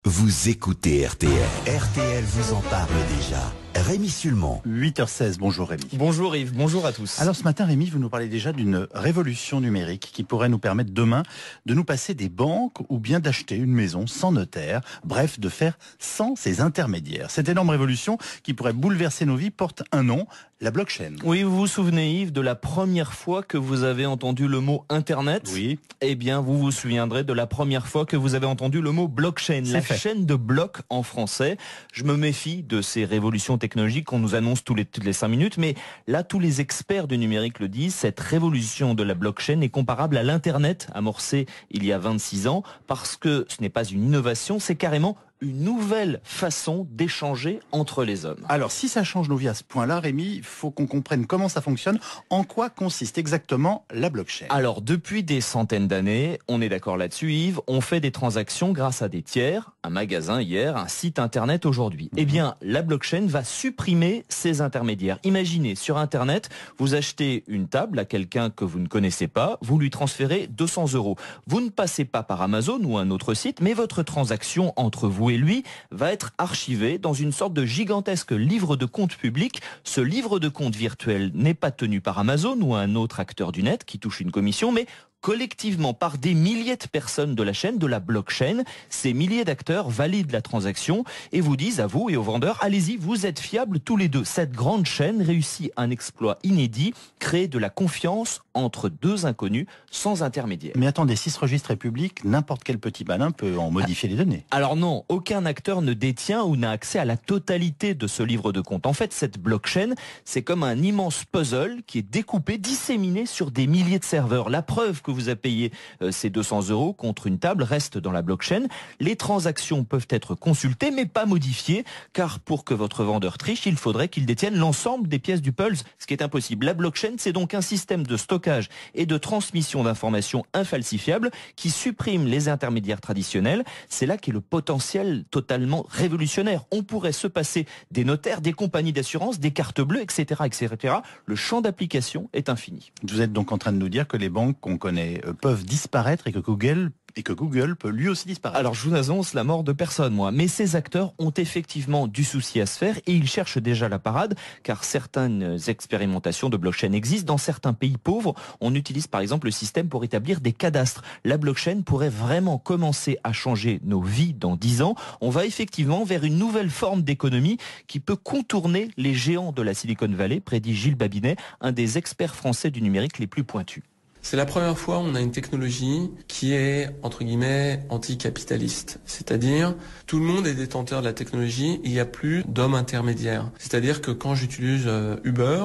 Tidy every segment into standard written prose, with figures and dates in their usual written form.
Vous écoutez RTL. RTL vous en parle déjà. Rémi Sulman. 8h16, bonjour Rémi. Bonjour Yves, bonjour à tous. Alors ce matin Rémi, vous nous parlez déjà d'une révolution numérique qui pourrait nous permettre demain de nous passer des banques ou bien d'acheter une maison sans notaire, bref de faire sans ces intermédiaires. Cette énorme révolution qui pourrait bouleverser nos vies porte un nom, la blockchain. Oui, vous vous souvenez Yves de la première fois que vous avez entendu le mot Internet? Oui. Eh bien vous vous souviendrez de la première fois que vous avez entendu le mot blockchain, la chaîne de blocs en français. Je me méfie de ces révolutions technologiques qu'on nous annonce toutes les 5 minutes, mais là tous les experts du numérique le disent, cette révolution de la blockchain est comparable à l'Internet amorcé il y a 26 ans, parce que ce n'est pas une innovation, c'est carrément une nouvelle façon d'échanger entre les hommes. Alors si ça change nos vies à ce point-là, Rémi, il faut qu'on comprenne comment ça fonctionne, en quoi consiste exactement la blockchain. Alors depuis des centaines d'années, on est d'accord là-dessus Yves, on fait des transactions grâce à des tiers, un magasin hier, un site internet aujourd'hui. Eh bien la blockchain va supprimer ces intermédiaires. Imaginez sur internet, vous achetez une table à quelqu'un que vous ne connaissez pas, vous lui transférez 200 €. Vous ne passez pas par Amazon ou un autre site, mais votre transaction entre vous et lui va être archivé dans une sorte de gigantesque livre de compte public. Ce livre de compte virtuel n'est pas tenu par Amazon ou un autre acteur du net qui touche une commission, mais collectivement par des milliers de personnes de la chaîne, de la blockchain. Ces milliers d'acteurs valident la transaction et vous disent à vous et aux vendeurs, allez-y, vous êtes fiables tous les deux. Cette grande chaîne réussit un exploit inédit, créer de la confiance entre deux inconnus sans intermédiaire. Mais attendez, si ce registre est public, n'importe quel petit malin peut en modifier les données. Alors non, aucun acteur ne détient ou n'a accès à la totalité de ce livre de compte. En fait, cette blockchain, c'est comme un immense puzzle qui est découpé, disséminé sur des milliers de serveurs. La preuve que vous avez payé ces 200 € contre une table reste dans la blockchain. Les transactions peuvent être consultées mais pas modifiées, car pour que votre vendeur triche, il faudrait qu'il détienne l'ensemble des pièces du puzzle, ce qui est impossible. La blockchain, c'est donc un système de stockage et de transmission d'informations infalsifiables qui supprime les intermédiaires traditionnels. C'est là qu'est le potentiel totalement révolutionnaire. On pourrait se passer des notaires, des compagnies d'assurance, des cartes bleues, etc., etc. Le champ d'application est infini. Vous êtes donc en train de nous dire que les banques qu'on connaît peuvent disparaître et que Google peut lui aussi disparaître. Alors je vous annonce la mort de personne, moi. Mais ces acteurs ont effectivement du souci à se faire et ils cherchent déjà la parade, car certaines expérimentations de blockchain existent. Dans certains pays pauvres, on utilise par exemple le système pour établir des cadastres. La blockchain pourrait vraiment commencer à changer nos vies dans 10 ans. On va effectivement vers une nouvelle forme d'économie qui peut contourner les géants de la Silicon Valley, prédit Gilles Babinet, un des experts français du numérique les plus pointus. C'est la première fois où on a une technologie qui est, entre guillemets, anticapitaliste. C'est-à-dire, tout le monde est détenteur de la technologie et il n'y a plus d'hommes intermédiaires. C'est-à-dire que quand j'utilise Uber,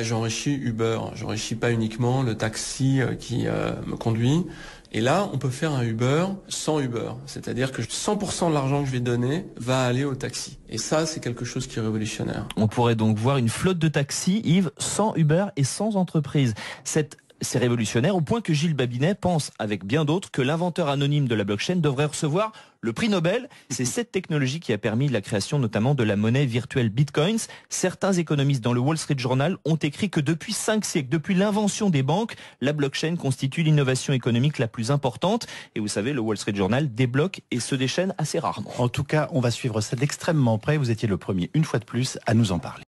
j'enrichis Uber. J'enrichis pas uniquement le taxi qui me conduit. Et là, on peut faire un Uber sans Uber. C'est-à-dire que 100% de l'argent que je vais donner va aller au taxi. Et ça, c'est quelque chose qui est révolutionnaire. On pourrait donc voir une flotte de taxis, Yves, sans Uber et sans entreprise. C'est révolutionnaire au point que Gilles Babinet pense, avec bien d'autres, que l'inventeur anonyme de la blockchain devrait recevoir le prix Nobel. C'est cette technologie qui a permis la création notamment de la monnaie virtuelle Bitcoins. Certains économistes dans le Wall Street Journal ont écrit que depuis 5 siècles, depuis l'invention des banques, la blockchain constitue l'innovation économique la plus importante. Et vous savez, le Wall Street Journal débloque et se déchaîne assez rarement. En tout cas, on va suivre ça d'extrêmement près. Vous étiez le premier, une fois de plus, à nous en parler.